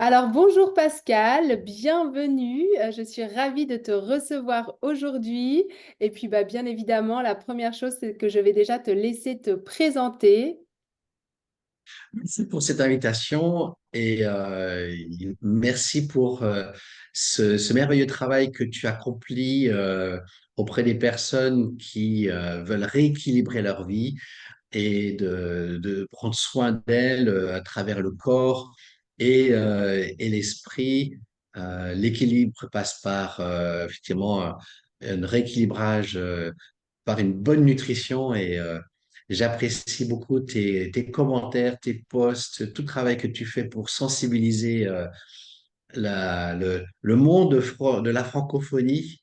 Alors bonjour Pascal, bienvenue. Je suis ravie de te recevoir aujourd'hui. Et puis bien évidemment, la première chose, c'est que je vais déjà te laisser te présenter. Merci pour cette invitation et merci pour ce merveilleux travail que tu accomplis auprès des personnes qui veulent rééquilibrer leur vie et de prendre soin d'elles à travers le corps et l'esprit. L'équilibre passe par effectivement un rééquilibrage par une bonne nutrition et j'apprécie beaucoup tes commentaires, tes posts, tout le travail que tu fais pour sensibiliser le monde de la francophonie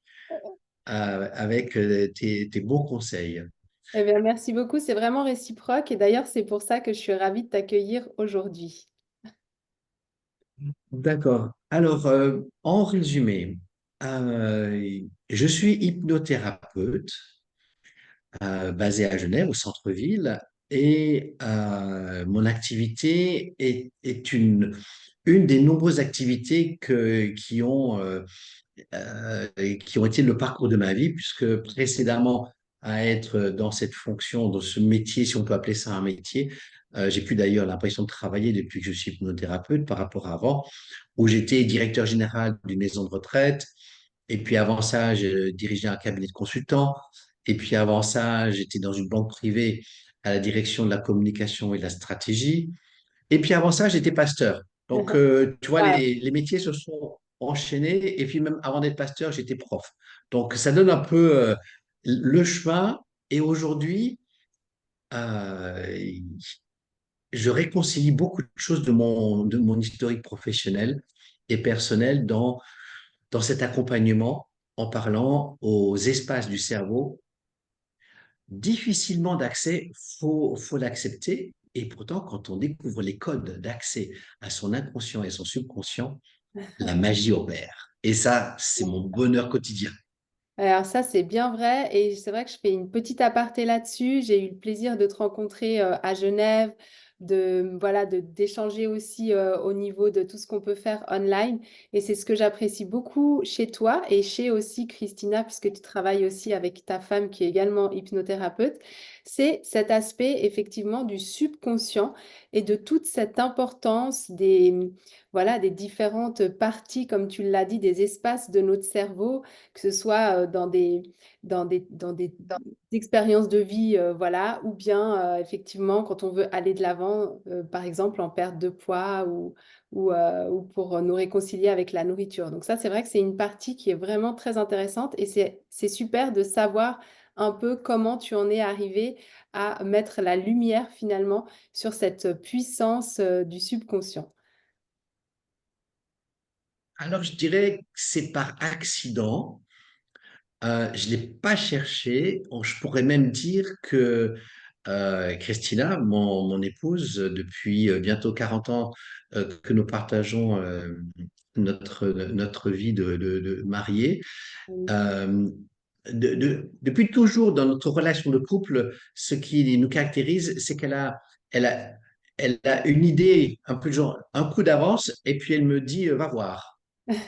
avec tes bons conseils. Eh bien, merci beaucoup, c'est vraiment réciproque. Et d'ailleurs, c'est pour ça que je suis ravie de t'accueillir aujourd'hui. D'accord. Alors, en résumé, je suis hypnothérapeute basé à Genève, au centre-ville, et mon activité est une des nombreuses activités qui ont été le parcours de ma vie, puisque précédemment à être dans cette fonction, dans ce métier, si on peut appeler ça un métier, j'ai plus d'ailleurs l'impression de travailler depuis que je suis hypnothérapeute par rapport à avant, où j'étais directeur général d'une maison de retraite, et puis avant ça, j'ai dirigé un cabinet de consultants, et puis avant ça, j'étais dans une banque privée à la direction de la communication et de la stratégie. Et puis avant ça, j'étais pasteur. Donc, tu vois, Wow. les métiers se sont enchaînés. Et puis même avant d'être pasteur, j'étais prof. Donc, ça donne un peu le chemin. Et aujourd'hui, euh, je réconcilie beaucoup de choses de mon historique professionnel et personnel dans cet accompagnement en parlant aux espaces du cerveau difficilement d'accès, faut l'accepter. Et pourtant, quand on découvre les codes d'accès à son inconscient et son subconscient, la magie opère. Et ça, c'est mon bonheur quotidien. Alors ça, c'est bien vrai. Et c'est vrai que je fais une petite aparté là-dessus. J'ai eu le plaisir de te rencontrer à Genève, d'échanger aussi au niveau de tout ce qu'on peut faire online. Et c'est ce que j'apprécie beaucoup chez toi et chez aussi Christina, puisque tu travailles aussi avec ta femme qui est également hypnothérapeute. C'est cet aspect effectivement du subconscient et de toute cette importance des différentes parties, comme tu l'as dit, des espaces de notre cerveau, que ce soit dans des expériences de vie, voilà, ou bien effectivement quand on veut aller de l'avant, par exemple en perte de poids ou pour nous réconcilier avec la nourriture. Donc ça, c'est vrai que c'est une partie qui est vraiment très intéressante et c'est super de savoir un peu comment tu en es arrivé à mettre la lumière finalement sur cette puissance du subconscient. Alors, je dirais que c'est par accident. Je ne l'ai pas cherché. Je pourrais même dire que Christina, mon épouse, depuis bientôt 40 ans que nous partageons notre vie de mariés, euh, depuis toujours dans notre relation de couple, ce qui nous caractérise, c'est elle a, elle a une idée un peu genre un coup d'avance et puis elle me dit va voir.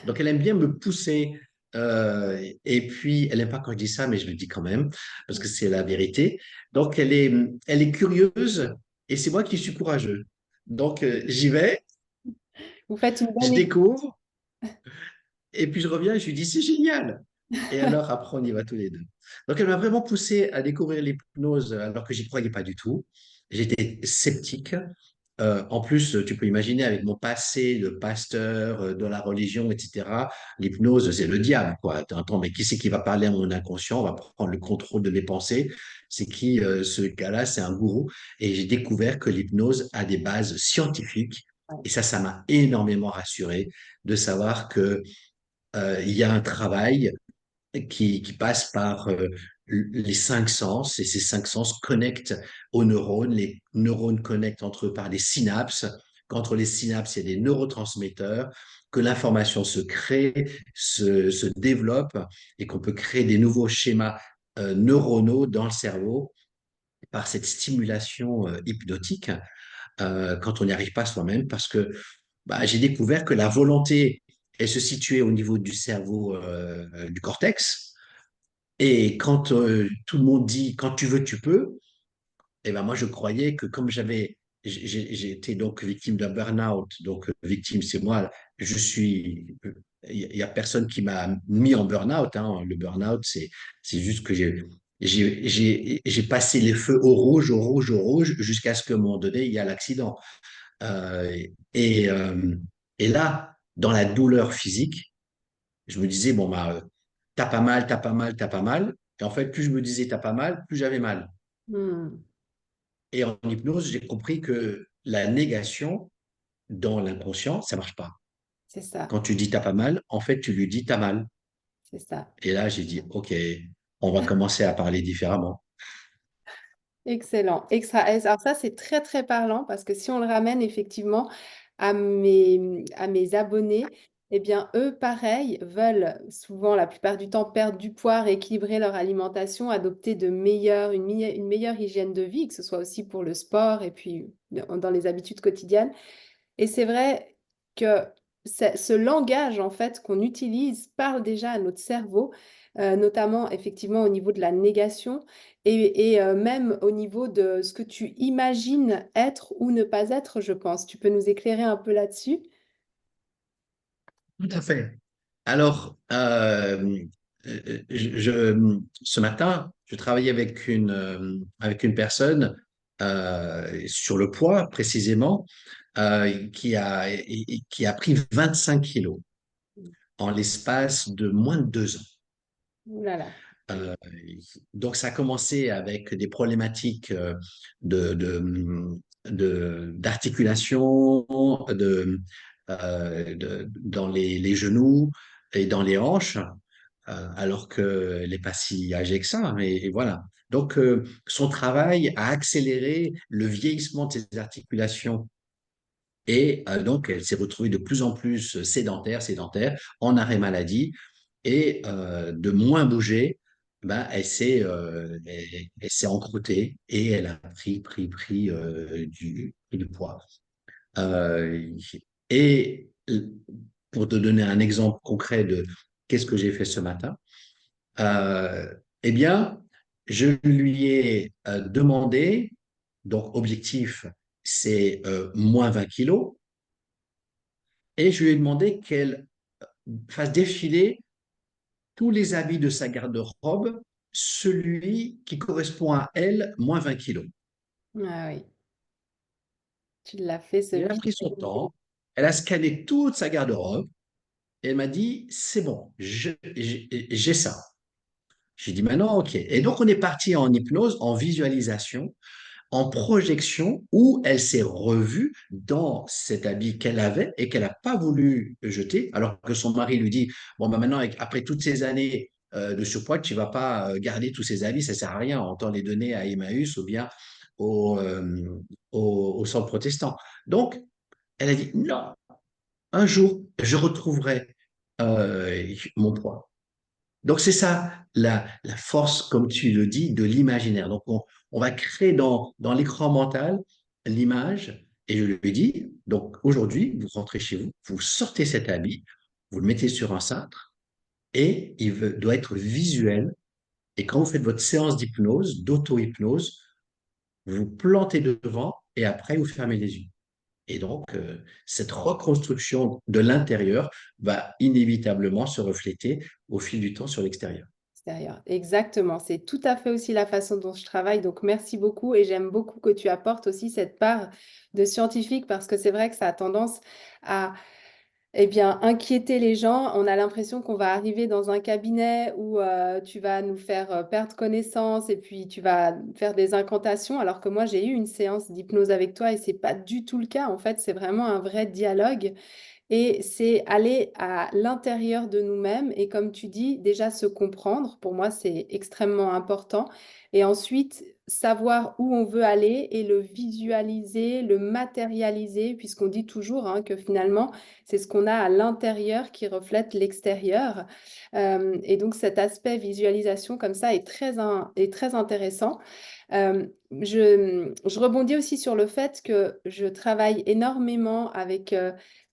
Donc elle aime bien me pousser et puis elle n'aime pas quand je dis ça, mais je le dis quand même parce que c'est la vérité. Donc elle est curieuse et c'est moi qui suis courageux. Donc j'y vais, Vous faites une je bonne équipe. découvre et puis je reviens et je lui dis c'est génial. Et alors après on y va tous les deux. Donc elle m'a vraiment poussé à découvrir l'hypnose alors que j'y croyais pas du tout. J'étais sceptique. En plus, tu peux imaginer avec mon passé de pasteur, de la religion, etc., l'hypnose, c'est le diable, quoi. Attends, mais qui c'est qui va parler à mon inconscient? On va prendre le contrôle de mes pensées. C'est qui, ce gars-là? C'est un gourou. Et j'ai découvert que l'hypnose a des bases scientifiques. Et ça m'a énormément rassuré de savoir que, il y a un travail qui passe par les cinq sens et ces cinq sens connectent aux neurones. Les neurones connectent entre eux par des synapses. Qu'entre les synapses, il y a des neurotransmetteurs, que l'information se crée, se développe et qu'on peut créer des nouveaux schémas neuronaux dans le cerveau par cette stimulation hypnotique quand on n'y arrive pas soi-même parce que bah, j'ai découvert que la volonté, elle se situait au niveau du cerveau, du cortex. Et quand tout le monde dit quand tu veux, tu peux, et ben moi je croyais que comme j'ai été donc victime d'un burn-out, donc victime c'est moi, je suis, il y a personne qui m'a mis en burn-out, hein. Le burn-out c'est juste que j'ai passé les feux au rouge, au rouge, au rouge, jusqu'à ce qu'à un moment donné il y a l'accident. Euh, et, euh, et là, dans la douleur physique, je me disais, bon, bah, t'as pas mal, t'as pas mal, t'as pas mal. Et en fait, plus je me disais, t'as pas mal, plus j'avais mal. Hmm, Et en hypnose, j'ai compris que la négation dans l'inconscient, ça marche pas. c'est ça, Quand tu dis t'as pas mal, en fait, tu lui dis t'as mal. c'est ça. Et là, j'ai dit, OK, on va commencer à parler différemment. Excellent. Alors ça, c'est très, très parlant parce que si on le ramène effectivement à mes abonnés, eh bien, eux, pareil, veulent souvent, la plupart du temps, perdre du poids, rééquilibrer leur alimentation, adopter une meilleure hygiène de vie, que ce soit aussi pour le sport et puis dans les habitudes quotidiennes. Et c'est vrai que ce langage, en fait, qu'on utilise parle déjà à notre cerveau, notamment effectivement au niveau de la négation et même au niveau de ce que tu imagines être ou ne pas être, je pense. Tu peux nous éclairer un peu là-dessus? Tout à fait. Alors, ce matin, je travaillais avec une personne sur le poids précisément, qui a pris 25 kilos en l'espace de moins de 2 ans. Ouh là là. Euh, donc, ça a commencé avec des problématiques de, de, d'articulation, dans les genoux et dans les hanches, alors qu'elle n'est pas si âgée que ça. Mais voilà. Donc, son travail a accéléré le vieillissement de ses articulations. Et donc, elle s'est retrouvée de plus en plus sédentaire, en arrêt maladie, et de moins bouger, ben, elle s'est encroûtée et elle a pris du poids. Euh, et pour te donner un exemple concret de qu'est-ce que j'ai fait ce matin, euh, eh bien, je lui ai demandé, donc objectif, c'est moins 20 kilos, et je lui ai demandé qu'elle fasse défiler tous les habits de sa garde-robe, celui qui correspond à elle, moins 20 kilos. Ah oui, tu l'as fait ce Et elle a vide. pris son temps, elle a scanné toute sa garde-robe, et elle m'a dit, c'est bon, j'ai ça. J'ai dit, maintenant, OK. Et donc, on est parti en hypnose, en visualisation, en projection, où elle s'est revue dans cet habit qu'elle avait et qu'elle n'a pas voulu jeter, alors que son mari lui dit, bon, bah maintenant, après toutes ces années de surpoids, tu ne vas pas garder tous ces habits, ça ne sert à rien, on t'en les donner à Emmaüs ou bien au, au centre protestant. Donc, elle a dit, non, un jour, je retrouverai mon poids. Donc, c'est ça la force, comme tu le dis, de l'imaginaire. Donc, on va créer dans l'écran mental l'image. Et je lui dis, donc aujourd'hui, vous rentrez chez vous, vous sortez cet habit, vous le mettez sur un cintre et doit être visuel. Et quand vous faites votre séance d'hypnose, d'auto-hypnose, vous vous plantez devant et après, vous fermez les yeux. Et donc, cette reconstruction de l'intérieur va inévitablement se refléter au fil du temps sur l'extérieur. Extérieur. Exactement, c'est tout à fait aussi la façon dont je travaille. Donc, merci beaucoup et j'aime beaucoup que tu apportes aussi cette part de scientifique parce que c'est vrai que ça a tendance à inquiéter les gens. On a l'impression qu'on va arriver dans un cabinet où tu vas nous faire perdre connaissance et puis tu vas faire des incantations, alors que moi, j'ai eu une séance d'hypnose avec toi et c'est pas du tout le cas. En fait, c'est vraiment un vrai dialogue. Et c'est aller à l'intérieur de nous-mêmes et comme tu dis, déjà se comprendre, pour moi c'est extrêmement important. Et ensuite, savoir où on veut aller et le visualiser, le matérialiser, puisqu'on dit toujours hein, que finalement, c'est ce qu'on a à l'intérieur qui reflète l'extérieur. Et donc cet aspect visualisation comme ça est est très intéressant. Je rebondis aussi sur le fait que je travaille énormément avec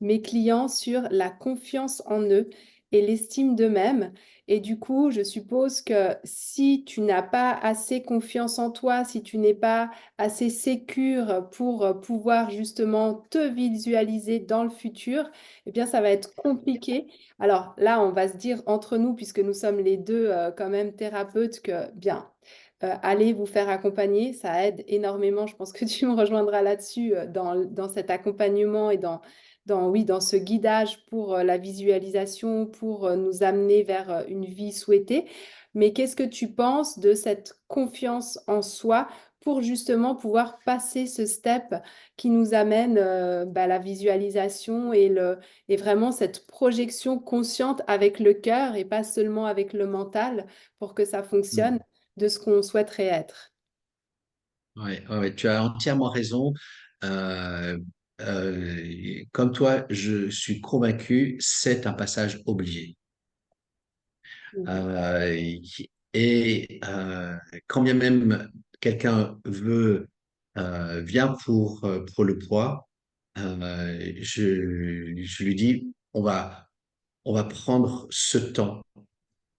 mes clients sur la confiance en eux et l'estime d'eux-mêmes. Et du coup, je suppose que si tu n'as pas assez confiance en toi, si tu n'es pas assez sécure pour pouvoir justement te visualiser dans le futur, eh bien, ça va être compliqué. Alors là, on va se dire entre nous, puisque nous sommes les deux quand même thérapeutes, que bien, allez vous faire accompagner, ça aide énormément. Je pense que tu me rejoindras là-dessus dans cet accompagnement et oui, dans ce guidage pour la visualisation, pour nous amener vers une vie souhaitée. Mais qu'est-ce que tu penses de cette confiance en soi pour justement pouvoir passer ce step qui nous amène la visualisation et vraiment cette projection consciente avec le cœur et pas seulement avec le mental pour que ça fonctionne Mm. de ce qu'on souhaiterait être. Ouais, ouais, ouais, tu as entièrement raison. Euh, Comme toi, je suis convaincu, c'est un passage obligé. Mhm. Euh, et quand bien même quelqu'un vient pour le poids, je lui dis, on va prendre ce temps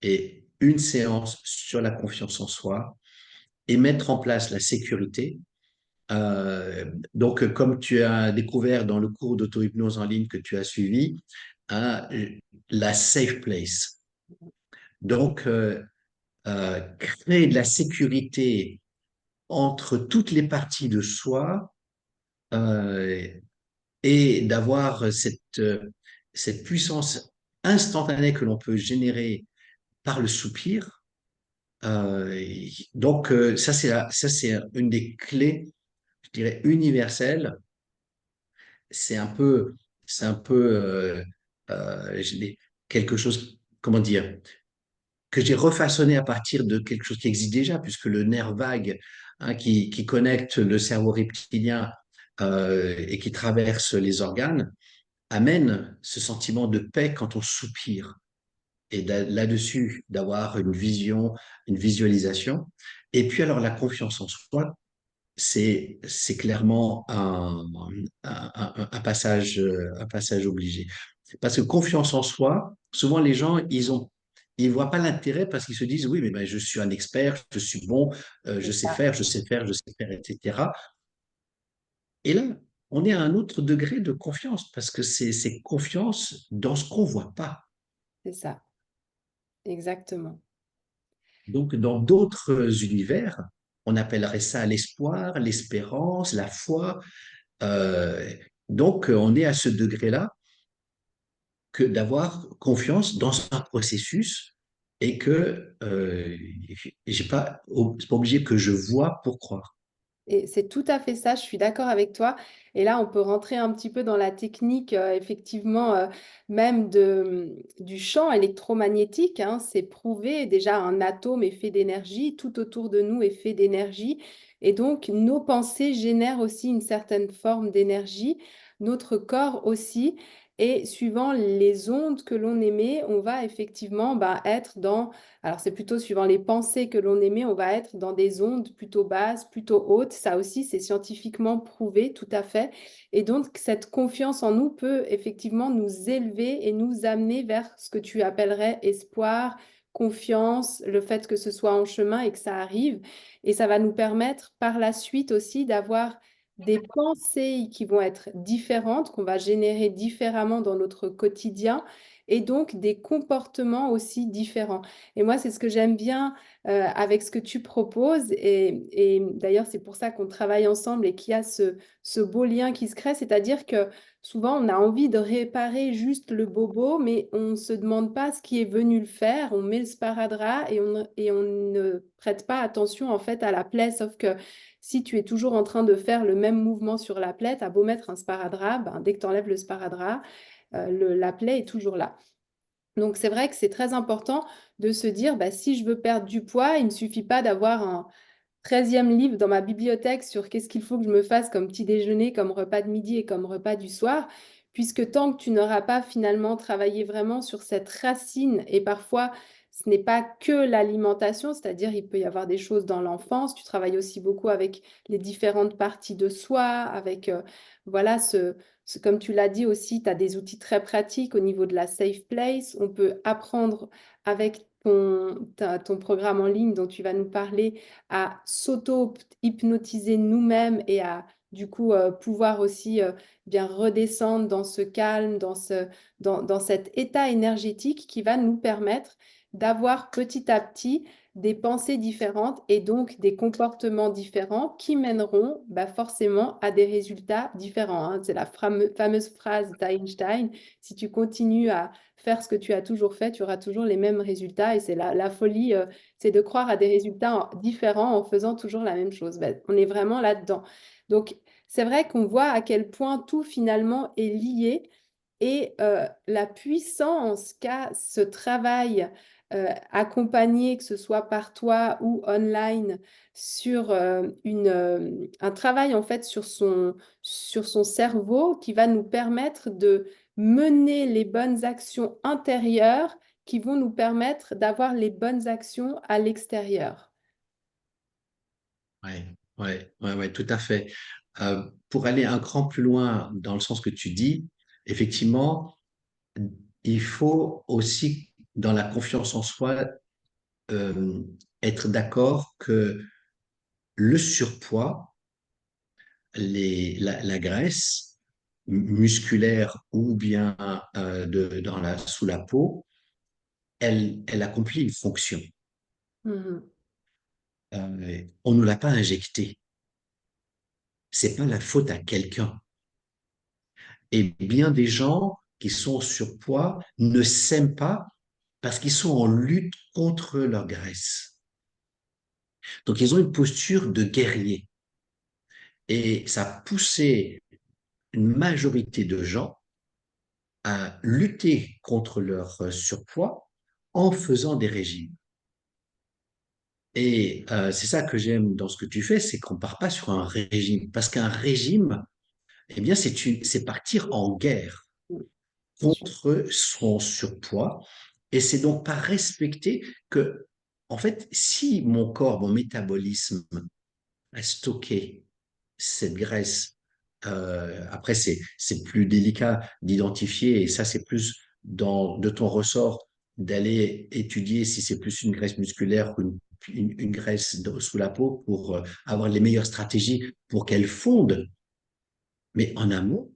et une séance sur la confiance en soi et mettre en place la sécurité. Comme tu as découvert dans le cours d'auto-hypnose en ligne que tu as suivi, hein, la safe place. Donc, créer de la sécurité entre toutes les parties de soi euh, et d'avoir cette puissance instantanée que l'on peut générer par le soupir. Ça, c'est une des clés, je dirais, universelles. C'est un peu, c'est un peu je l'ai- quelque chose, comment dire, que j'ai refaçonné à partir de quelque chose qui existe déjà, puisque le nerf vague hein, qui connecte le cerveau reptilien et qui traverse les organes amène ce sentiment de paix quand on soupire. Et là-dessus, d'avoir une vision, une visualisation. Et puis alors la confiance en soi, c'est clairement un passage obligé. Parce que confiance en soi, souvent les gens, ils voient pas l'intérêt parce qu'ils se disent, oui, mais ben, je suis un expert, je suis bon, je C'est sais ça, faire, je sais faire, je sais faire, etc. Et là, on est à un autre degré de confiance parce que c'est confiance dans ce qu'on voit pas. c'est ça, exactement. Donc, dans d'autres univers, on appellerait ça l'espoir, l'espérance, la foi. Euh, on est à ce degré-là que d'avoir confiance dans un processus et que c'est pas obligé que je vois pour croire. Et c'est tout à fait ça, je suis d'accord avec toi. Et là, on peut rentrer un petit peu dans la technique, effectivement, même du champ électromagnétique, hein. C'est prouvé, déjà, un atome est fait d'énergie, tout autour de nous est fait d'énergie. Et donc, nos pensées génèrent aussi une certaine forme d'énergie, notre corps aussi. Et suivant les ondes que l'on émet, on va effectivement être dans alors, c'est plutôt suivant les pensées que l'on émet, on va être dans des ondes plutôt basses, plutôt hautes. Ça aussi, c'est scientifiquement prouvé, tout à fait. Et donc, cette confiance en nous peut effectivement nous élever et nous amener vers ce que tu appellerais espoir, confiance, le fait que ce soit en chemin et que ça arrive. Et ça va nous permettre par la suite aussi d'avoir des pensées qui vont être différentes, qu'on va générer différemment dans notre quotidien, et donc des comportements aussi différents. Et moi, c'est ce que j'aime bien avec ce que tu proposes. Et d'ailleurs, c'est pour ça qu'on travaille ensemble et qu'il y a ce beau lien qui se crée. C'est-à-dire que souvent, on a envie de réparer juste le bobo, mais on ne se demande pas ce qui est venu le faire. On met le sparadrap et on ne prête pas attention en fait à la plaie. Sauf que si tu es toujours en train de faire le même mouvement sur la plaie, tu as beau mettre un sparadrap, ben, dès que tu enlèves le sparadrap, la plaie est toujours là. Donc, c'est vrai que c'est très important de se dire, bah, si je veux perdre du poids, il ne suffit pas d'avoir un 13e livre dans ma bibliothèque sur qu'est-ce qu'il faut que je me fasse comme petit déjeuner, comme repas de midi et comme repas du soir, puisque tant que tu n'auras pas finalement travaillé vraiment sur cette racine, et parfois ce n'est pas que l'alimentation, c'est-à-dire il peut y avoir des choses dans l'enfance. Tu travailles aussi beaucoup avec les différentes parties de soi, avec voilà, comme tu l'as dit aussi, tu as des outils très pratiques au niveau de la safe place. On peut apprendre avec ton programme en ligne dont tu vas nous parler à s'auto-hypnotiser nous-mêmes et à du coup pouvoir aussi bien redescendre dans ce calme, dans cet état énergétique qui va nous permettre d'avoir petit à petit des pensées différentes et donc des comportements différents qui mèneront bah, forcément à des résultats différents, hein. C'est la fameuse phrase d'Einstein, si tu continues à faire ce que tu as toujours fait, tu auras toujours les mêmes résultats et c'est la folie, c'est de croire à des résultats différents en faisant toujours la même chose. Ben, on est vraiment là-dedans. Donc, c'est vrai qu'on voit à quel point tout finalement est lié et la puissance qu'a ce travail accompagné, que ce soit par toi ou online, sur un travail en fait sur son cerveau qui va nous permettre de mener les bonnes actions intérieures qui vont nous permettre d'avoir les bonnes actions à l'extérieur. Ouais, ouais, tout à fait. Pour aller un cran plus loin dans le sens que tu dis, effectivement, il faut aussi, dans la confiance en soi, euh, être d'accord que le surpoids, la graisse musculaire ou bien sous la peau, elle accomplit une fonction. Mhm. On ne l'a pas injectée. C'est pas la faute à quelqu'un. Et bien des gens qui sont surpoids ne s'aiment pas parce qu'ils sont en lutte contre leur graisse. Donc ils ont une posture de guerrier. Et ça a poussé une majorité de gens à lutter contre leur surpoids en faisant des régimes. Et c'est ça que j'aime dans ce que tu fais, c'est qu'on part pas sur un régime. Parce qu'un régime, eh bien, c'est partir en guerre Je suis contre son surpoids. Et c'est donc pas respecter que, en fait, si mon corps, mon métabolisme a stocké cette graisse, après, c'est plus délicat d'identifier, et ça, c'est plus de ton ressort d'aller étudier si c'est plus une graisse musculaire ou une graisse sous la peau pour avoir les meilleures stratégies pour qu'elle fonde. Mais en amont,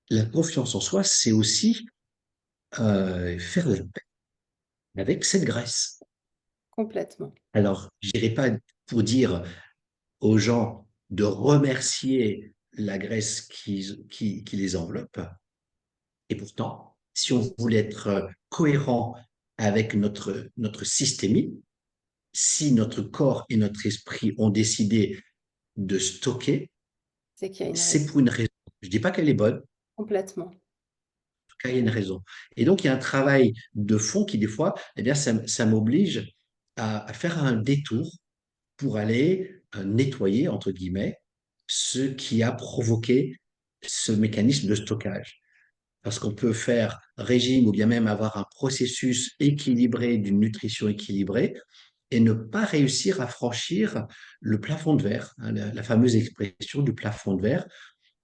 la confiance en soi, c'est aussi faire la paix avec cette graisse. complètement. Alors, je n'irai pas pour dire aux gens de remercier la graisse qui les enveloppe. Et pourtant, si on voulait être cohérent avec notre systémie, si notre corps et notre esprit ont décidé de stocker, C'est qu'il y a une c'est raison. pour une raison. Je ne dis pas qu'elle est bonne, Complètement. tout cas, il y a une raison. Et donc, il y a un travail de fond qui, des fois, eh bien, ça m'oblige à faire un détour pour aller nettoyer, entre guillemets, ce qui a provoqué ce mécanisme de stockage. Parce qu'on peut faire régime ou bien même avoir un processus équilibré d'une nutrition équilibrée et ne pas réussir à franchir le plafond de verre, hein, la fameuse expression du plafond de verre,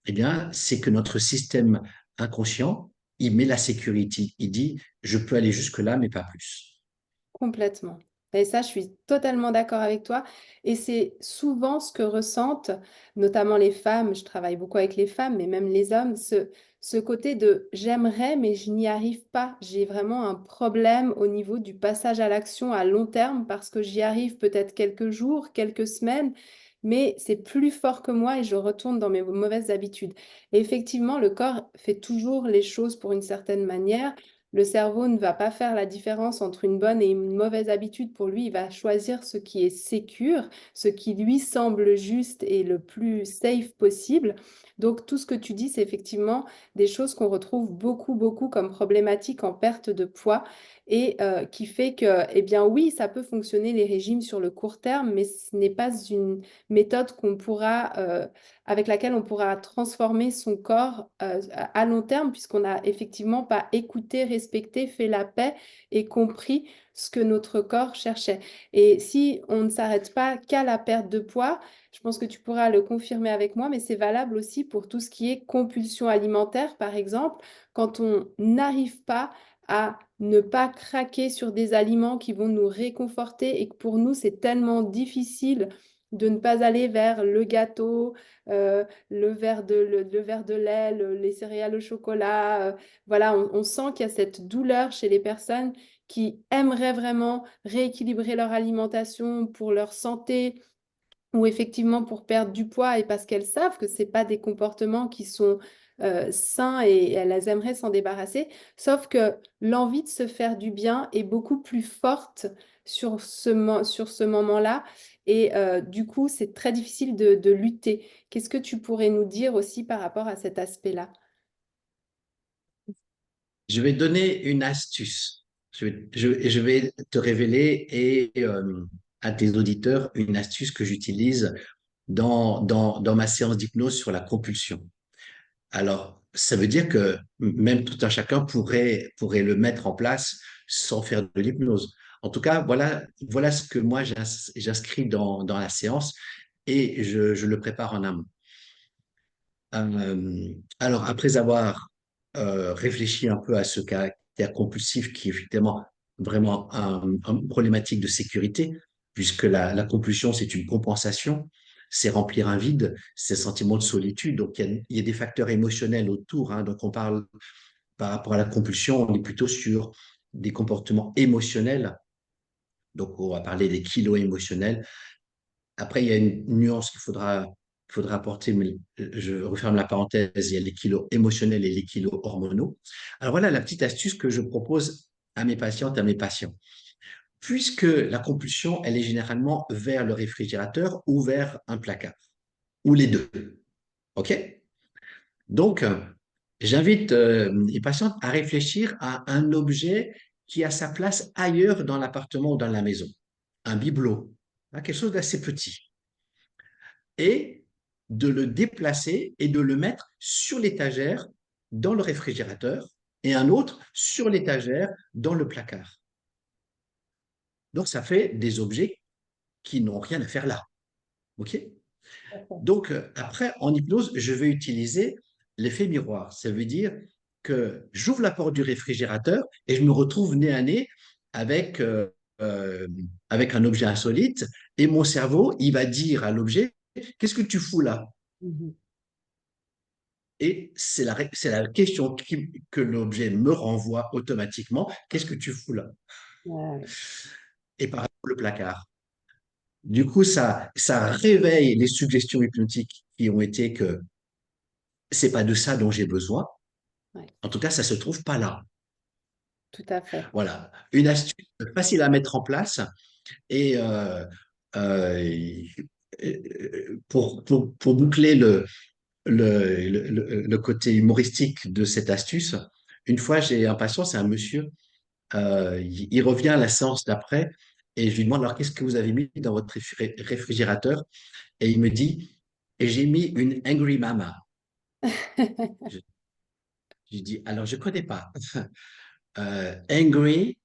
eh bien, c'est que notre système inconscient, il met la sécurité. Il dit, je peux aller jusque-là, mais pas plus. Complètement. Et ça, je suis totalement d'accord avec toi. Et c'est souvent ce que ressentent, notamment les femmes, je travaille beaucoup avec les femmes, mais même les hommes, ce côté de j'aimerais, mais je n'y arrive pas. J'ai vraiment un problème au niveau du passage à l'action à long terme parce que j'y arrive peut-être quelques jours, quelques semaines, mais c'est plus fort que moi et je retourne dans mes mauvaises habitudes. Et effectivement, le corps fait toujours les choses pour une certaine manière. Le cerveau ne va pas faire la différence entre une bonne et une mauvaise habitude. Pour lui, il va choisir ce qui est sécure, ce qui lui semble juste et le plus safe possible. Donc, tout ce que tu dis, c'est effectivement des choses qu'on retrouve beaucoup, beaucoup comme problématiques en perte de poids et qui fait que, eh bien oui, ça peut fonctionner les régimes sur le court terme, mais ce n'est pas une méthode qu'on pourra avec laquelle on pourra transformer son corps à long terme, puisqu'on n'a effectivement pas écouté, respecté, fait la paix et compris ce que notre corps cherchait. Et si on ne s'arrête pas qu'à la perte de poids, je pense que tu pourras le confirmer avec moi, mais c'est valable aussi pour tout ce qui est compulsion alimentaire, par exemple, quand on n'arrive pas à ne pas craquer sur des aliments qui vont nous réconforter et que pour nous, c'est tellement difficile de ne pas aller vers le gâteau, le verre de lait, les céréales au chocolat. Voilà, on sent qu'il y a cette douleur chez les personnes qui aimeraient vraiment rééquilibrer leur alimentation pour leur santé, ou effectivement pour perdre du poids et parce qu'elles savent que c'est pas des comportements qui sont sains et elles aimeraient s'en débarrasser. Sauf que l'envie de se faire du bien est beaucoup plus forte sur ce moment-là et du coup, c'est très difficile de lutter. Qu'est-ce que tu pourrais nous dire aussi par rapport à cet aspect-là? Je vais donner une astuce. Je vais te révéler à tes auditeurs une astuce que j'utilise dans ma séance d'hypnose sur la compulsion. Alors, ça veut dire que même tout un chacun pourrait le mettre en place sans faire de l'hypnose. En tout cas, voilà ce que moi j'inscris dans la séance et je le prépare en amont. Alors, après avoir réfléchi un peu à ce caractère compulsif qui est effectivement vraiment une problématique de sécurité, puisque la compulsion, c'est une compensation, c'est remplir un vide, c'est un sentiment de solitude. Donc, il y a des facteurs émotionnels autour. Hein. Donc, on parle par rapport à la compulsion, on est plutôt sur des comportements émotionnels. Donc, on va parler des kilos émotionnels. Après, il y a une nuance qu'il faudra apporter, mais je referme la parenthèse, il y a les kilos émotionnels et les kilos hormonaux. Alors voilà la petite astuce que je propose à mes patientes, à mes patients. Puisque la compulsion, elle est généralement vers le réfrigérateur ou vers un placard, ou les deux. OK? Donc, j'invite les patientes à réfléchir à un objet qui a sa place ailleurs dans l'appartement ou dans la maison. Un bibelot, hein, quelque chose d'assez petit. Et de le déplacer et de le mettre sur l'étagère dans le réfrigérateur et un autre sur l'étagère dans le placard. Donc, ça fait des objets qui n'ont rien à faire là. OK? Donc, après, en hypnose, je vais utiliser l'effet miroir. Ça veut dire que j'ouvre la porte du réfrigérateur et je me retrouve nez à nez avec, euh, euh, avec un objet insolite et mon cerveau, il va dire à l'objet, qu'est-ce que tu fous là? Mhm. Et c'est la question que l'objet me renvoie automatiquement. Qu'est-ce que tu fous là? Ouais. Et par exemple, le placard. Du coup, ça réveille les suggestions hypnotiques qui ont été que c'est pas de ça dont j'ai besoin. Ouais, En tout cas, ça se trouve pas là. tout à fait. Voilà. Une astuce facile à mettre en place et euh, pour boucler le côté humoristique de cette astuce, une fois, j'ai un patient, c'est un monsieur. Il revient à la séance d'après et je lui demande alors qu'est-ce que vous avez mis dans votre réfrigérateur et il me dit j'ai mis une Angry Mama. Je, je dis alors je connais pas. Angry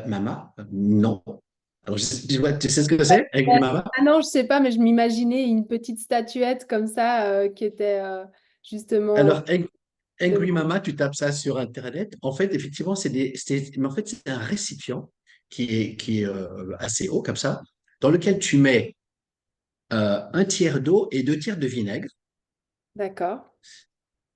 Mama, non. Alors tu sais ce que c'est Angry Ouais. Mama? Ah non, je sais pas, mais je m'imaginais une petite statuette comme ça qui était justement Alors Angry Mama, tu tapes ça sur Internet. En fait, effectivement, mais en fait, c'est un récipient qui est assez haut comme ça, dans lequel tu mets un tiers d'eau et deux tiers de vinaigre. d'accord.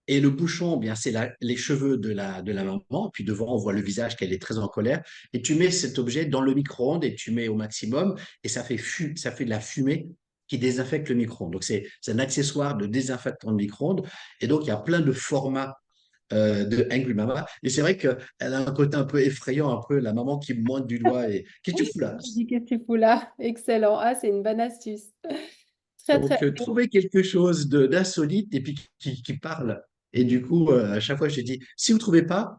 Et le bouchon, eh bien, c'est les cheveux de la maman. Puis devant, on voit le visage qu'elle est très en colère. Et tu mets cet objet dans le micro-ondes et tu mets au maximum. Et ça fait de la fumée qui désinfecte le micro-ondes. Donc, c'est un accessoire de désinfectant de micro-ondes. Et donc, il y a plein de formats de Angry Mama. Et c'est vrai qu'elle a un côté un peu effrayant, un peu la maman qui me pointe du doigt et qu'est-ce que tu fous là? Je dis, qu'est-ce que tu fous là? Excellent. Ah, c'est une bonne astuce. Très, très. Donc, trouver quelque chose d'insolite et puis qui parle. Et du coup, à chaque fois, je dis, si vous ne trouvez pas,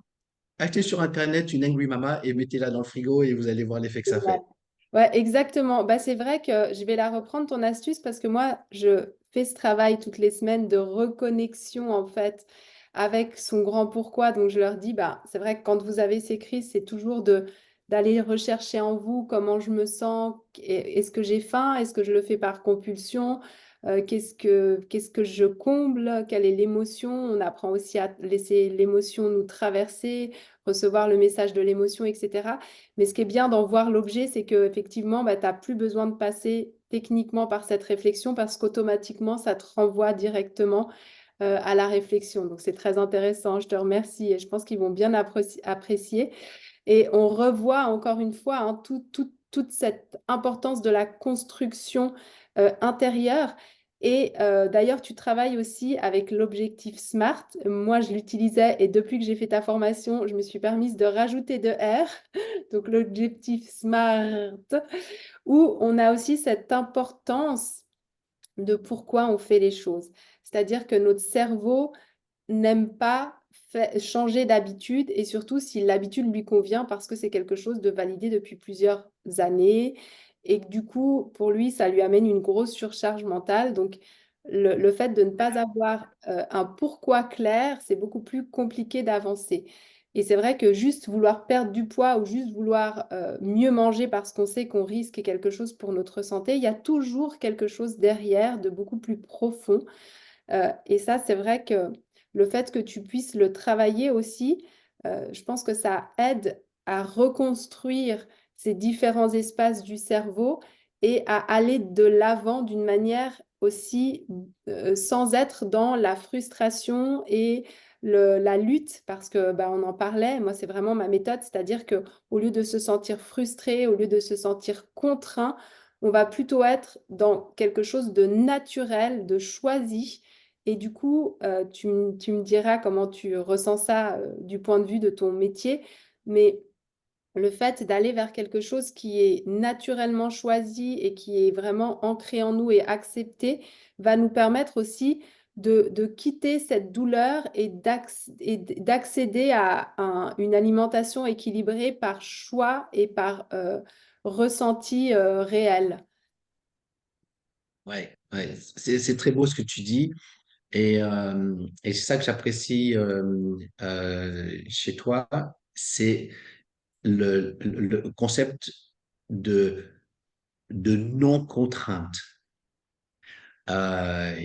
achetez sur Internet une Angry Mama et mettez-la dans le frigo et vous allez voir l'effet que ça fait. Ouais, exactement. Bah, c'est vrai que je vais la reprendre ton astuce parce que moi, je fait ce travail toutes les semaines de reconnexion en fait avec son grand pourquoi. Donc je leur dis, bah, c'est vrai que quand vous avez ces crises, c'est toujours d'aller rechercher en vous comment je me sens, est-ce que j'ai faim, est-ce que je le fais par compulsion, qu'est-ce que je comble, quelle est l'émotion. On apprend aussi à laisser l'émotion nous traverser, recevoir le message de l'émotion, etc. Mais ce qui est bien d'en voir l'objet, c'est qu'effectivement, bah, tu n'as plus besoin de passer techniquement par cette réflexion parce qu'automatiquement, ça te renvoie directement à la réflexion. Donc, c'est très intéressant. Je te remercie et je pense qu'ils vont bien apprécier. Et on revoit encore une fois hein, toute cette importance de la construction intérieure. Et d'ailleurs, tu travailles aussi avec l'objectif SMART. Moi, je l'utilisais et depuis que j'ai fait ta formation, je me suis permise de rajouter de R, donc l'objectif SMART, où on a aussi cette importance de pourquoi on fait les choses. C'est-à-dire que notre cerveau n'aime pas changer d'habitude et surtout si l'habitude lui convient parce que c'est quelque chose de validé depuis plusieurs années et que du coup, pour lui, ça lui amène une grosse surcharge mentale. Donc, le fait de ne pas avoir un pourquoi clair, c'est beaucoup plus compliqué d'avancer. Et c'est vrai que juste vouloir perdre du poids ou juste vouloir mieux manger parce qu'on sait qu'on risque quelque chose pour notre santé, il y a toujours quelque chose derrière de beaucoup plus profond et ça, c'est vrai que le fait que tu puisses le travailler aussi, je pense que ça aide à reconstruire ces différents espaces du cerveau et à aller de l'avant d'une manière aussi sans être dans la frustration et la lutte, parce que bah, on en parlait, moi c'est vraiment ma méthode, c'est-à-dire que au lieu de se sentir frustré, au lieu de se sentir contraint, on va plutôt être dans quelque chose de naturel, de choisi et du coup, tu me diras comment tu ressens ça du point de vue de ton métier, mais le fait d'aller vers quelque chose qui est naturellement choisi et qui est vraiment ancré en nous et accepté va nous permettre aussi de quitter cette douleur et d'accéder à une alimentation équilibrée par choix et par ressenti réel. Ouais, ouais. C'est très beau ce que tu dis. Et c'est ça que j'apprécie chez toi, c'est le concept de, de non-contrainte. Euh,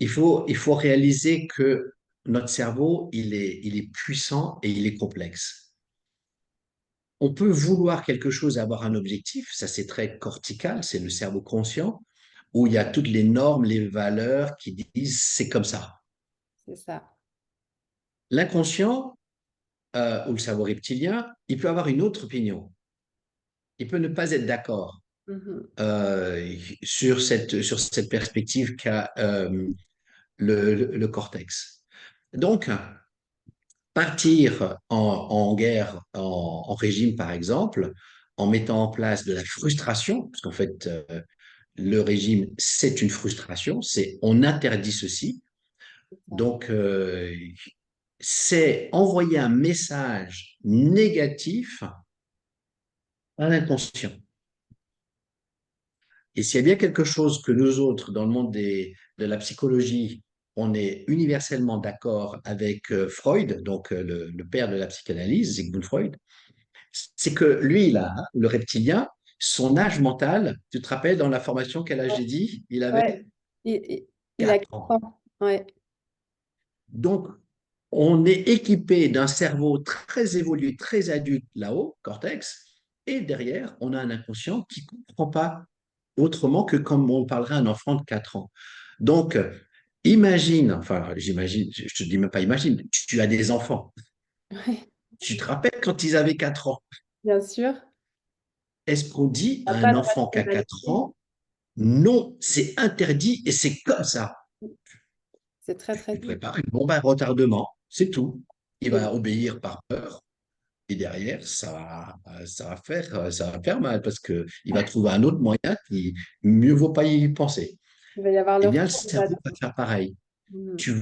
il faut réaliser que notre cerveau, il est puissant et il est complexe. On peut vouloir quelque chose, avoir un objectif, ça c'est très cortical, c'est le cerveau conscient, où il y a toutes les normes, les valeurs qui disent c'est comme ça. C'est ça. L'inconscient, ou le cerveau reptilien, il peut avoir une autre opinion. Il peut ne pas être d'accord Mhm. sur cette perspective qu'a le cortex. Donc, partir en guerre, en régime par exemple, en mettant en place de la frustration, parce qu'en fait, le régime, c'est une frustration, c'est on interdit ceci. C'est ça. Donc, c'est envoyer un message négatif à l'inconscient. Et s'il y a bien quelque chose que nous autres, dans le monde de la psychologie, on est universellement d'accord avec Freud, donc le père de la psychanalyse, Sigmund Freud, c'est que lui, là, le reptilien, son âge mental, tu te rappelles dans la formation quel âge Ouais. j'ai dit? Il Ouais. avait Il a 4 4 ans. ans. Ouais. Donc, on est équipé d'un cerveau très évolué, très adulte là-haut, cortex, et derrière, on a un inconscient qui ne comprend pas autrement que comme on parlerait à un enfant de 4 ans. Donc, imagine, enfin, j'imagine, je te dis même pas imagine, tu as des enfants. Ouais. Tu te rappelles quand ils avaient 4 ans? Bien sûr. Est-ce qu'on dit Il à n'y a un pas de enfant qui a 4 rationalité. ans, non, c'est interdit et c'est comme ça? C'est très, très Tu dur. prépares une bombe à retardement, c'est tout. Il Et va obéir par peur. Et derrière, ça va faire mal parce que il va trouver un autre moyen qui mieux vaut pas y penser. il va y avoir Eh le bien, le retour de cerveau va l'ado. faire pareil. Mhm. Tu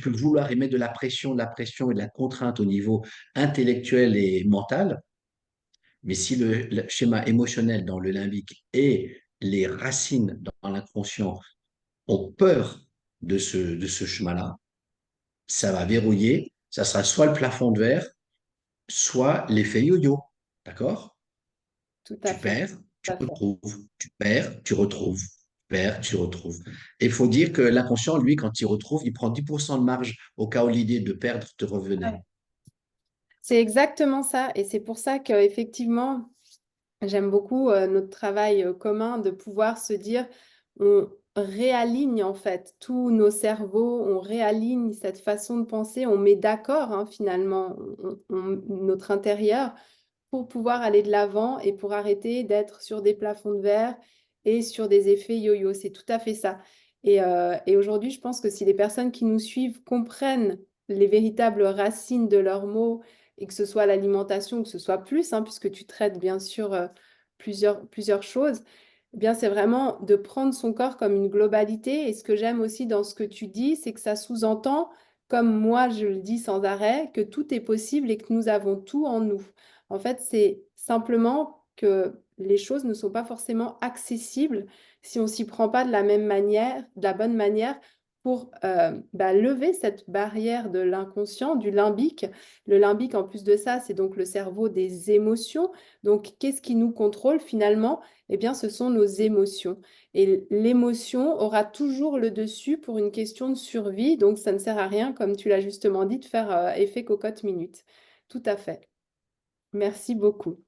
peux vouloir y mettre de la pression et de la contrainte au niveau intellectuel et mental, mais si le schéma émotionnel dans le limbique et les racines dans l'inconscient ont peur de ce chemin-là, ça va verrouiller. Ça sera soit le plafond de verre, soit l'effet yo-yo. D'accord? Tout à Tu fait, perds, tout tu à fait. retrouves, tu perds, tu retrouves, tu perds, tu retrouves. Et il faut dire que l'inconscient, lui, quand il retrouve, il prend 10% de marge au cas où l'idée de perdre te revenait. C'est exactement ça. Et c'est pour ça qu'effectivement, j'aime beaucoup notre travail commun de pouvoir se dire, on réaligne en fait tous nos cerveaux, on réaligne cette façon de penser, on met d'accord finalement notre intérieur pour pouvoir aller de l'avant et pour arrêter d'être sur des plafonds de verre et sur des effets yo-yo. C'est tout à fait ça. Et aujourd'hui, je pense que si les personnes qui nous suivent comprennent les véritables racines de leurs mots, et que ce soit l'alimentation, que ce soit plus, puisque tu traites bien sûr plusieurs choses, eh bien c'est vraiment de prendre son corps comme une globalité. Et ce que j'aime aussi dans ce que tu dis, c'est que ça sous-entend, comme moi je le dis sans arrêt, que tout est possible et que nous avons tout en nous. En fait, c'est simplement que les choses ne sont pas forcément accessibles si on s'y prend pas de la même manière, de la bonne manière pour lever cette barrière de l'inconscient, du limbique. Le limbique, en plus de ça, c'est donc le cerveau des émotions. Donc, qu'est-ce qui nous contrôle finalement? Eh bien, ce sont nos émotions. Et l'émotion aura toujours le dessus pour une question de survie. Donc, ça ne sert à rien, comme tu l'as justement dit, de faire effet cocotte minute. Tout à fait. Merci beaucoup.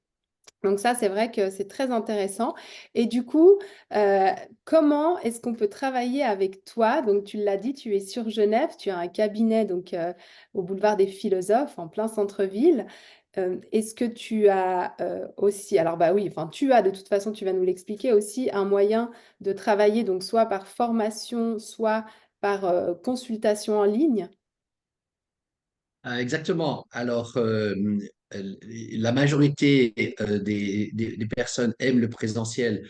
Donc ça, c'est vrai que c'est très intéressant. Et du coup, euh, comment est-ce qu'on peut travailler avec toi? Donc tu l'as dit, tu es sur Genève, tu as un cabinet donc au boulevard des Philosophes, en plein centre-ville. Est-ce que tu as aussi, alors bah oui, enfin tu as de toute façon, tu vas nous l'expliquer aussi, un moyen de travailler donc soit par formation, soit par consultation en ligne? Exactement. Alors, la majorité des personnes aiment le présentiel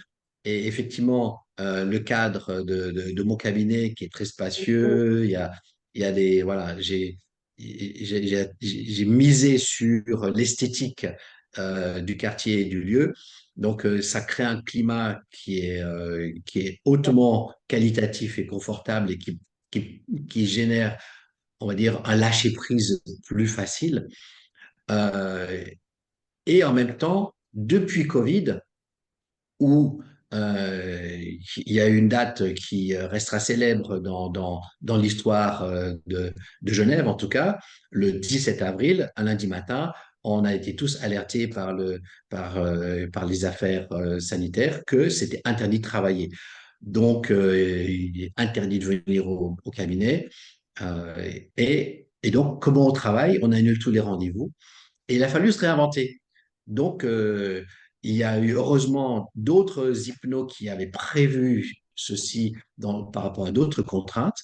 et effectivement, le cadre de mon cabinet qui est très spacieux, il y a des, voilà, j'ai misé sur l'esthétique du quartier et du lieu. Donc, ça crée un climat qui est hautement qualitatif et confortable et qui génère, on va dire, un lâcher-prise plus facile. Euh, et en même temps, depuis Covid, où il y a une date qui restera célèbre dans l'histoire de Genève, en tout cas, le 17 avril, un lundi matin, on a été tous alertés par les affaires sanitaires que c'était interdit de travailler. Donc, il est interdit de venir au cabinet. Et donc, comment on travaille? On annule tous les rendez-vous. Et il a fallu se réinventer. Donc, il y a eu heureusement d'autres hypnos qui avaient prévu ceci par rapport à d'autres contraintes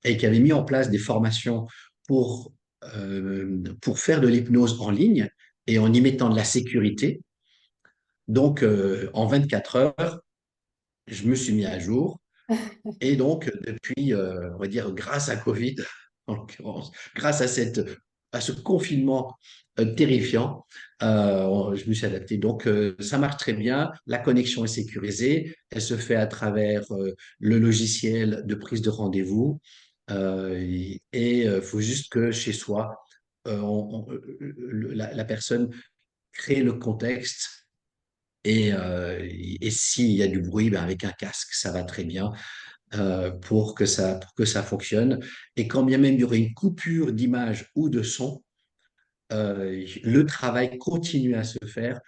et qui avaient mis en place des formations pour faire de l'hypnose en ligne et en y mettant de la sécurité. Donc, en 24 heures, je me suis mis à jour et donc, depuis, on va dire, grâce à Covid, en l'occurrence, grâce à ce confinement terrifiant, je me suis adapté. Donc, ça marche très bien. La connexion est sécurisée. Elle se fait à travers le logiciel de prise de rendez-vous. Et il faut juste que chez soi, la personne crée le contexte. Et s'il y a du bruit, ben avec un casque, ça va très bien pour que ça fonctionne. Et quand bien même il y aurait une coupure d'image ou de son, le travail continue à se faire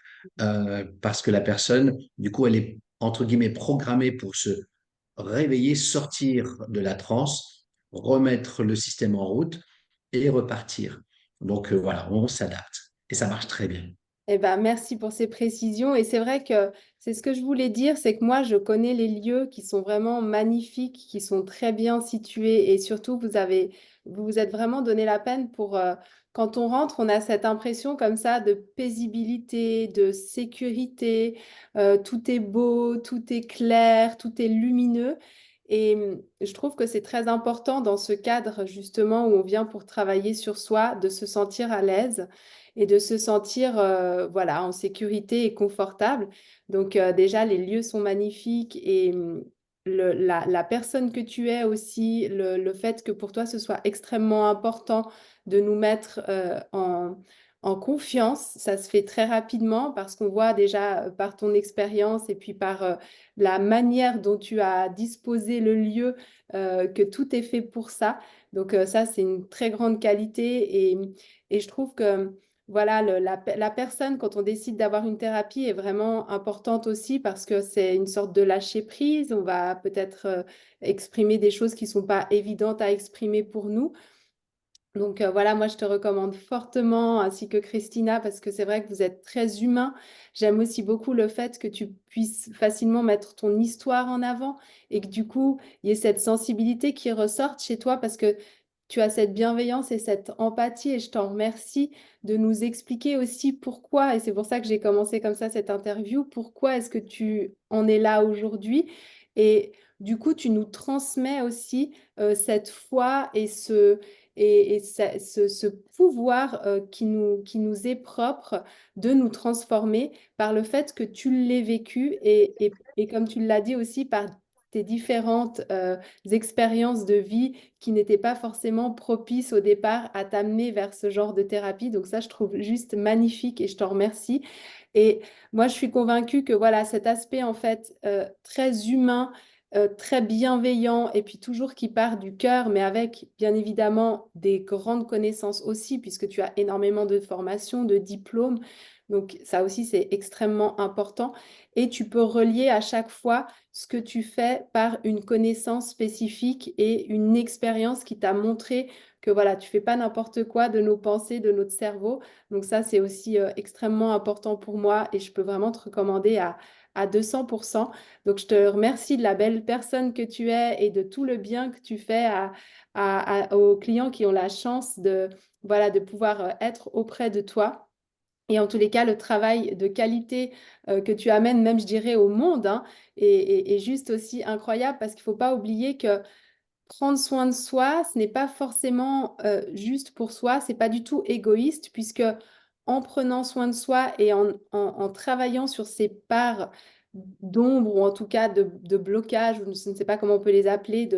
parce que la personne, du coup, elle est entre guillemets programmée pour se réveiller, sortir de la transe, remettre le système en route et repartir. Donc voilà, on s'adapte et ça marche très bien. Eh ben, merci pour ces précisions. Et c'est vrai que c'est ce que je voulais dire, c'est que moi, je connais les lieux qui sont vraiment magnifiques, qui sont très bien situés. Et surtout, vous vous êtes vraiment donné la peine pour, quand on rentre, on a cette impression comme ça de paisibilité, de sécurité. Tout est beau, tout est clair, tout est lumineux. Et je trouve que c'est très important dans ce cadre, justement, où on vient pour travailler sur soi, de se sentir à l'aise et de se sentir voilà, en sécurité et confortable. Donc déjà, les lieux sont magnifiques et la personne que tu es aussi, le fait que pour toi ce soit extrêmement important de nous mettre en confiance, ça se fait très rapidement parce qu'on voit déjà par ton expérience et puis par la manière dont tu as disposé le lieu, que tout est fait pour ça. Donc ça, c'est une très grande qualité et je trouve que voilà, la personne, quand on décide d'avoir une thérapie, est vraiment importante aussi parce que c'est une sorte de lâcher prise. On va peut-être exprimer des choses qui ne sont pas évidentes à exprimer pour nous. Donc voilà, moi je te recommande fortement, ainsi que Christina, parce que c'est vrai que vous êtes très humain. J'aime aussi beaucoup le fait que tu puisses facilement mettre ton histoire en avant et que du coup, il y ait cette sensibilité qui ressorte chez toi parce que tu as cette bienveillance et cette empathie et je t'en remercie de nous expliquer aussi pourquoi, et c'est pour ça que j'ai commencé comme ça cette interview, pourquoi est-ce que tu en es là aujourd'hui et du coup, tu nous transmets aussi cette foi et ce pouvoir qui nous est propre de nous transformer par le fait que tu l'aies vécu et comme tu l'as dit aussi par tes différentes expériences de vie qui n'étaient pas forcément propices au départ à t'amener vers ce genre de thérapie. Donc ça, je trouve juste magnifique et je t'en remercie. Et moi, je suis convaincue que voilà, cet aspect en fait très humain, très bienveillant et puis toujours qui part du cœur, mais avec bien évidemment des grandes connaissances aussi, puisque tu as énormément de formations, de diplômes. Donc ça aussi, c'est extrêmement important. Et tu peux relier à chaque fois ce que tu fais par une connaissance spécifique et une expérience qui t'a montré que voilà, tu fais pas n'importe quoi de nos pensées, de notre cerveau. Donc ça, c'est aussi extrêmement important pour moi et je peux vraiment te recommander à 200%. Donc, je te remercie de la belle personne que tu es et de tout le bien que tu fais aux clients qui ont la chance voilà, de pouvoir être auprès de toi. Et en tous les cas, le travail de qualité que tu amènes, même je dirais au monde, hein, est juste aussi incroyable parce qu'il ne faut pas oublier que prendre soin de soi, ce n'est pas forcément juste pour soi, c'est pas du tout égoïste, puisque en prenant soin de soi et en travaillant sur ces parts d'ombre, ou en tout cas de blocage, ou je ne sais pas comment on peut les appeler,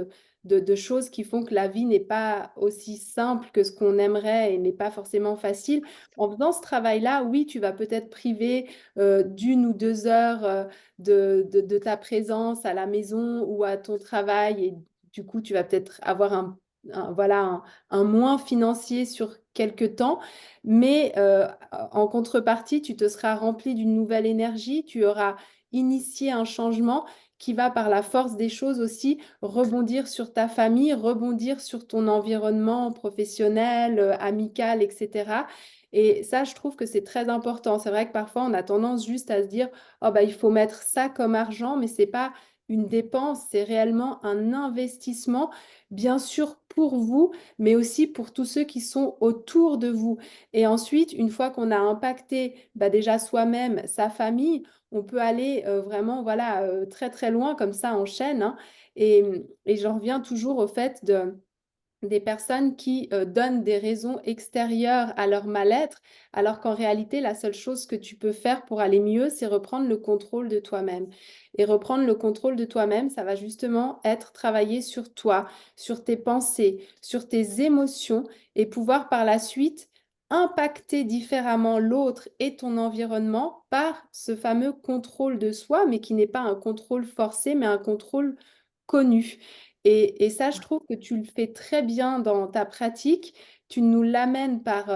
de choses qui font que la vie n'est pas aussi simple que ce qu'on aimerait et n'est pas forcément facile. En faisant ce travail-là, oui, tu vas peut-être priver d'une ou deux heures de ta présence à la maison ou à ton travail et du coup, tu vas peut-être avoir voilà, un moins financier sur quelques temps, mais en contrepartie, tu te seras rempli d'une nouvelle énergie, tu auras initié un changement qui va par la force des choses aussi rebondir sur ta famille, rebondir sur ton environnement professionnel, amical, etc. Et ça, je trouve que c'est très important. C'est vrai que parfois, on a tendance juste à se dire, oh, bah, il faut mettre ça comme argent, mais c'est pas une dépense, c'est réellement un investissement, bien sûr pour vous, mais aussi pour tous ceux qui sont autour de vous. Et ensuite, une fois qu'on a impacté bah, déjà soi-même, sa famille, on peut aller vraiment voilà, très très loin, comme ça en chaîne. Hein. Et j'en reviens toujours au fait des personnes qui donnent des raisons extérieures à leur mal-être, alors qu'en réalité, la seule chose que tu peux faire pour aller mieux, c'est reprendre le contrôle de toi-même. Et reprendre le contrôle de toi-même, ça va justement être travailler sur toi, sur tes pensées, sur tes émotions, et pouvoir par la suite impacter différemment l'autre et ton environnement par ce fameux contrôle de soi, mais qui n'est pas un contrôle forcé, mais un contrôle connu. Et ça, je trouve que tu le fais très bien dans ta pratique. Tu nous l'amènes par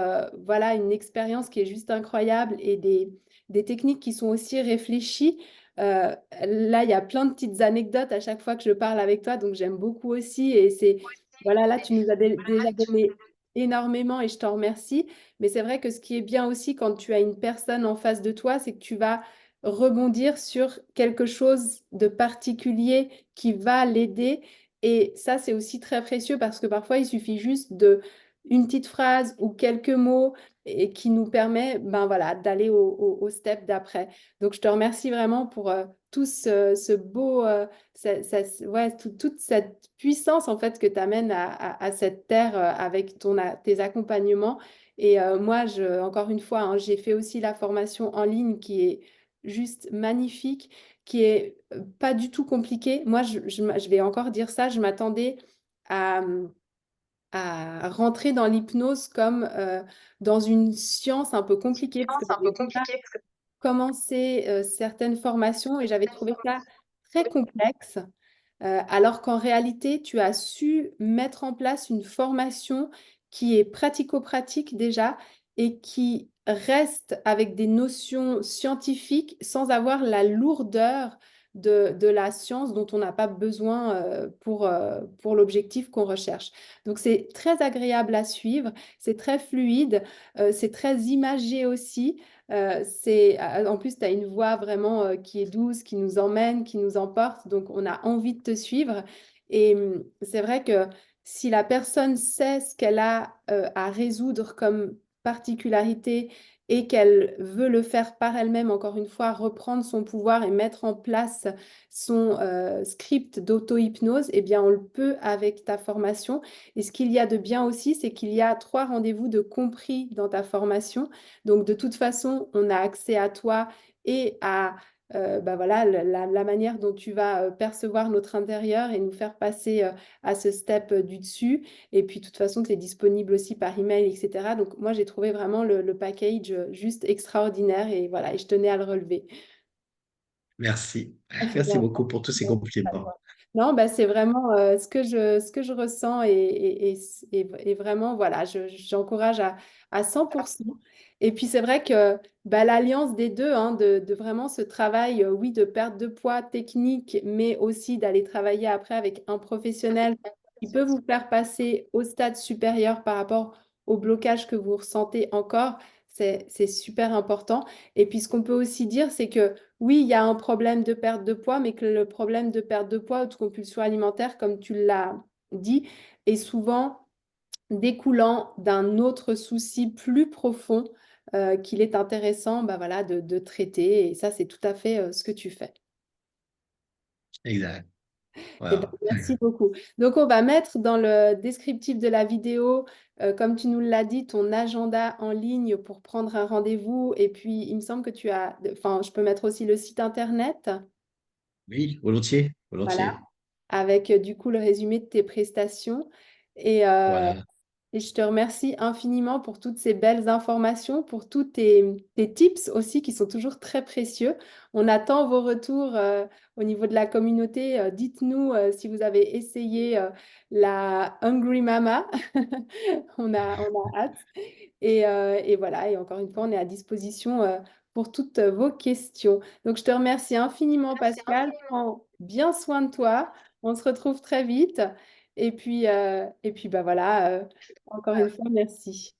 voilà, une expérience qui est juste incroyable et des techniques qui sont aussi réfléchies. Là, il y a plein de petites anecdotes à chaque fois que je parle avec toi, donc j'aime beaucoup aussi. Et c'est, voilà, là, tu nous as déjà donné énormément et je t'en remercie. Mais c'est vrai que ce qui est bien aussi quand tu as une personne en face de toi, c'est que tu vas rebondir sur quelque chose de particulier qui va l'aider et ça, c'est aussi très précieux parce que parfois, il suffit juste de une petite phrase ou quelques mots et qui nous permet ben voilà, d'aller au step d'après. Donc, je te remercie vraiment pour tout ce beau, ouais, toute cette puissance en fait que tu amènes à cette terre avec tes accompagnements. Et moi, encore une fois, hein, j'ai fait aussi la formation en ligne qui est juste magnifique qui est pas du tout compliqué. Moi, je vais encore dire ça, je m'attendais à, à rentrer dans l'hypnose comme dans une science un peu compliquée, parce que j'avais déjà commencé certaines formations et j'avais trouvé ça très complexe. Alors qu'en réalité, tu as su mettre en place une formation qui est pratico-pratique déjà et qui reste avec des notions scientifiques sans avoir la lourdeur de la science dont on n'a pas besoin pour l'objectif qu'on recherche. Donc c'est très agréable à suivre, c'est très fluide, c'est très imagé aussi. En plus, tu as une voix vraiment qui est douce, qui nous emmène, qui nous emporte. Donc, on a envie de te suivre. Et c'est vrai que si la personne sait ce qu'elle a à résoudre comme particularité et qu'elle veut le faire par elle-même, encore une fois, reprendre son pouvoir et mettre en place son script d'auto-hypnose, eh bien, on le peut avec ta formation. Et ce qu'il y a de bien aussi, c'est qu'il y a 3 rendez-vous de compris dans ta formation. Donc, de toute façon, on a accès à toi et à bah voilà, la manière dont tu vas percevoir notre intérieur et nous faire passer à ce step du dessus. Et puis, de toute façon, tu es disponible aussi par email, etc. Donc, moi, j'ai trouvé vraiment le package juste extraordinaire et voilà, et je tenais à le relever. Merci. Merci Bien. beaucoup pour tous ces compliments. Non, bah, c'est vraiment ce que je ressens et vraiment, voilà, j'encourage à 100%. Et puis, c'est vrai que bah, l'alliance des deux, hein, de vraiment ce travail, oui, de perte de poids technique, mais aussi d'aller travailler après avec un professionnel qui peut vous faire passer au stade supérieur par rapport au blocage que vous ressentez encore, c'est super important. Et puis, ce qu'on peut aussi dire, c'est que oui, il y a un problème de perte de poids, mais que le problème de perte de poids ou de compulsion alimentaire, comme tu l'as dit, est souvent découlant d'un autre souci plus profond qu'il est intéressant bah voilà, de traiter. Et ça, c'est tout à fait ce que tu fais. Exact. Eh ben, Wow. merci beaucoup. Donc, on va mettre dans le descriptif de la vidéo, comme tu nous l'as dit, ton agenda en ligne pour prendre un rendez-vous. Et puis, il me semble que tu as, enfin, je peux mettre aussi le site internet. Oui, volontiers, Voilà, volontiers. avec du coup le résumé de tes prestations. Et, euh, Voilà. et je te remercie infiniment pour toutes ces belles informations, pour tous tes tips aussi qui sont toujours très précieux. On attend vos retours au niveau de la communauté. Dites-nous si vous avez essayé la Hungry Mama. On a hâte. Et voilà, et encore une fois, on est à disposition pour toutes vos questions. Donc, je te remercie infiniment, Pascal. Prends bien soin de toi. On se retrouve très vite. Et puis bah voilà, encore une fois, merci.